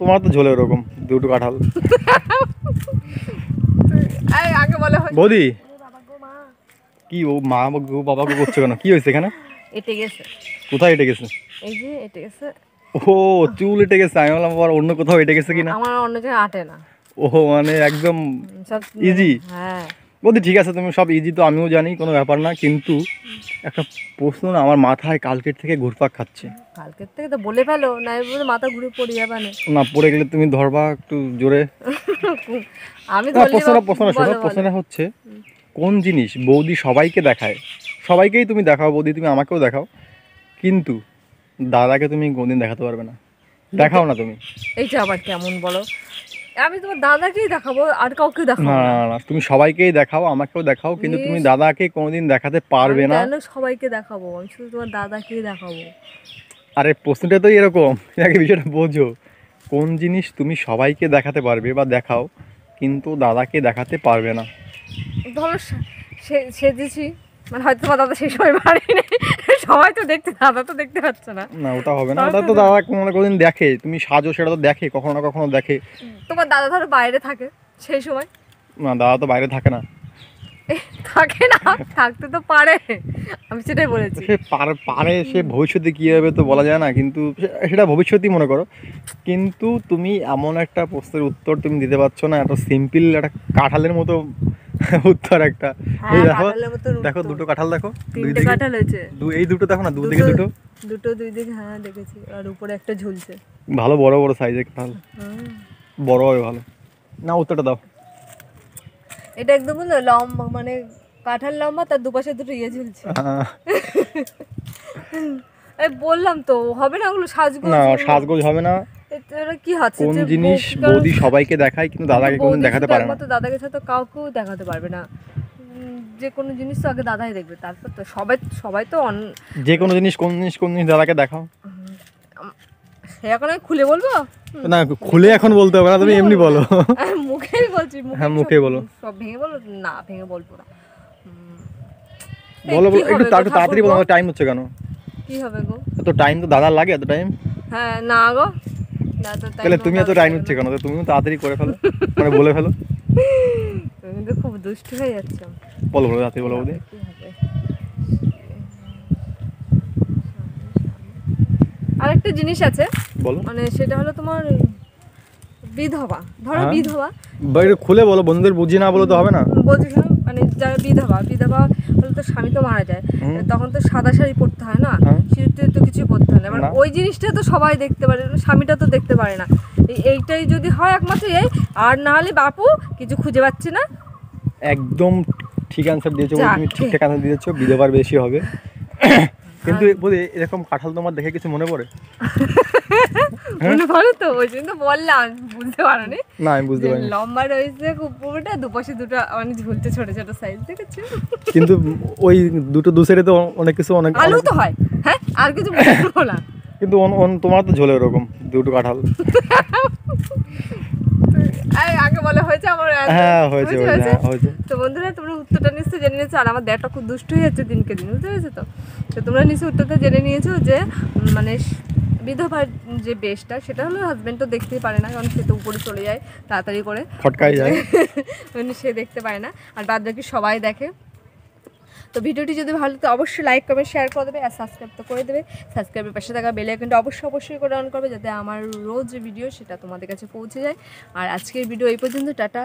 তোমার তো ঝোলে ওরকম দুটো কাঁঠাল। আগে বলে বৌদি কি ও মা বাবা গো করছে কেন? কি হয়েছে এখানে? এটে গেছে। কোথায় এটে গেছে? এই যে এটে গেছে। ও চুল এটে গেছে, আমি বললাম আবার অন্য কোথাও এটে গেছে কিনা। আমার অন্য জায়গায় আটে না। ও মানে একদম সব ইজি। হ্যাঁ বৌদি ঠিক আছে, তুমি সব ইজি তো আমিও জানি, কোনো ব্যাপার না, কিন্তু একটা প্রশ্ন না আমার মাথায় কালকের থেকে ঘুরপাক খাচ্ছে। কালকের থেকে তো বলে ফেলো, না বলে মাথা ঘুরে পড়ে যাবে না। না পড়ে গেলে তুমি ধরবা একটু জোরে। আমি প্রশ্নটা হচ্ছে কোন জিনিস বৌদি সবাইকে দেখায়, সবাইকেই তুমি দেখাও বৌদি, তুমি আমাকেও দেখাও, কিন্তু দাদাকে তুমি কোনদিন দেখাতে পারবে না, দেখাও না তুমি। এইটা আবার কেমন বলো? আমি তোমার দাদাকেই দেখাবো, আর কাউকে দেখাবো না না, তুমি সবাইকেই দেখাও, আমাকেও দেখাও, কিন্তু তুমি দাদাকে কোনোদিন দেখাতে পারবে না। কেন সবাইকে দেখাবো? আমি শুধু তোমার দাদাকেই দেখাবো। আরে প্রশ্নটা তো এরকম, আগে বিষয়টা বোঝো। কোন জিনিস তুমি সবাইকে দেখাতে পারবে বা দেখাও, কিন্তু দাদাকে দেখাতে পারবে না? ধরো সেজেছি, মানে হয়তো তোমার দাদা সেই সময় পারেনি, সবাই তো দেখতে, দাদা তো দেখতে পাচ্ছে না। না ওটা হবে না, ওটা তো দাদা কোনো না কোনোদিন দেখে, তুমি সাজো সেটা তো দেখে, কখনো না কখনো দেখে। তোমার দাদা ধরো বাইরে থাকে সেই সময়। না দাদা তো বাইরে থাকে না। থাকে না, থাকতে তো পারে, আমি সেটাই বলেছি। সে পারে, সে ভবিষ্যতে কী হবে তো বলা যায় না, কিন্তু সেটা ভবিষ্যতেই মনে করো। কিন্তু তুমি এমন একটা প্রশ্নের উত্তর তুমি দিতে পারছো না, এত সিম্পল একটা কাঁঠালের মতো উত্তর একটা। এই দেখো দেখো দুটো কাঁঠাল দেখো, তিনটে কাঁঠাল হয়েছে। এই দুটো দেখো না, দুদিকে দুটো দুটো দুই দিকে, হ্যাঁ দেখেছি, আর উপরে একটা ঝুলছে। ভালো বড় বড় সাইজের কাঁঠাল, বড় হবে ভালো। না উত্তরটা দাও। এটা একদম লম্বা, মানে কাঁঠাল লম্বা, তার দুপাশে দুটো ইয়ে ঝুলছে। বললাম তো হবে না, ওগুলো সাজগোজ। না সাজগোজ হবে না। এটা কি হচ্ছে? কোন জিনিস বৌদি সবাইকে দেখায় কিন্তু দাদাকে কোনদিন দেখাতে পারে না? দাদাকে সাথে কাউকেও দেখাতে পারবে না। যে কোনো জিনিস তো আগে দাদাই দেখবে, তারপর তো সবাই তো যে কোনো জিনিস কোন জিনিস দাদাকে দেখাও। এখন আমি খুলে বলবো না, খুলে এখন বলতে হবে না, তুমি এমনি বলো। মুখেই বলছি। হ্যাঁ মুখে বলো। সব ভেঙে বলো না, ভেঙে বলবো না। বলো একটু তাড়াতাড়ি বলো, টাইম হচ্ছে কেন? কি হবে গো? এত টাইম তো দাদার লাগে, এত টাইম? হ্যাঁ না গো, তাহলে তুমি এত টাইম হচ্ছে কেন? তুমিও তাড়াতাড়ি করে ফেলো, মানে বলে ফেলো। তুমি তো খুব দুষ্টু হয়ে যাচ্ছ। বলো তাড়াতাড়ি বলো বৌদি। আরেকটা জিনিস আছে, বলো। মানে সেটা হলো তোমার বিধবা। ধরো বিধবা, বাইরে খুলে বলো, বন্ধুদের বুঝিয়ে না বলো তো হবে না। বলছি মানে যারা বিধবা হলে তো স্বামী তো মারা যায়, তখন তো সাদা শাড়ি পরতে হয় না, শীতে তো কিছু পরতে হয় না। এবার ওই জিনিসটা তো সবাই দেখতে পারে, স্বামীটা তো দেখতে পারে না। এইটাই যদি হয় একমাত্র এই, আর না হলে বাপু কিছু খুঁজে পাচ্ছে না। একদম ঠিক অ্যান্সার দিয়েছো, তুমি ঠিকঠাক অ্যান্সার দিয়েছো, বিধবার বেশি হবে। কিন্তু বলি এরকম কাঁঠাল তোমার দেখে কিছু মনে পড়ে? মনে পড়ে তো, ওই জন্য বললাম, বুঝতে পারো নি? না আমি বুঝতে পারিনি। লম্বা রয়েছে খুব, পুরোটা দুপাশে দুটো মানে ঝুলতে ছোট ছোট সাইজ, দেখেছো? কিন্তু ওই দুটো দু সাইডে তো অনেক কিছু, অনেক আলু তো হয়, হ্যাঁ আর কিছু বলবো না। কিন্তু তোমার তো ঝোলে ওরকম দুটো কাঁঠাল। আগে বলে হয়েছে আমার। হ্যাঁ হয়েছে। তো বন্ধুরা তোমরা উত্তরটা নিশ্চয়ই জেনে নিয়েছো, আর আমার দেহটা খুব দুষ্ট হয়ে যাচ্ছে দিনকে দিন, বুঝতে পেরেছো তো? তো তোমরা নিশ্চয়ই উত্তরটা জেনে নিয়েছো যে মানে বিধবার যে বেশটা, সেটা হলো হাজবেন্ড তো দেখতেই পারে না, কারণ সে তো উপরে চলে যায় তাড়াতাড়ি করে, ফটকাই যায়, সে দেখতে পারে না, আর বাদ বাকি সবাই দেখে। তো ভিডিওটি যদি ভালো তো অবশ্যই লাইক কমেন্ট শেয়ার করে দেবে, আর সাবস্ক্রাইব তো করে দেবে। সাবস্ক্রাইবের পাশে থাকা বেল আইকনটা অবশ্যই করে অন করবে, যাতে আমার রোজ যে ভিডিও সেটা তোমাদের কাছে পৌঁছে যায়। আর আজকের ভিডিও এই পর্যন্ত, টাটা।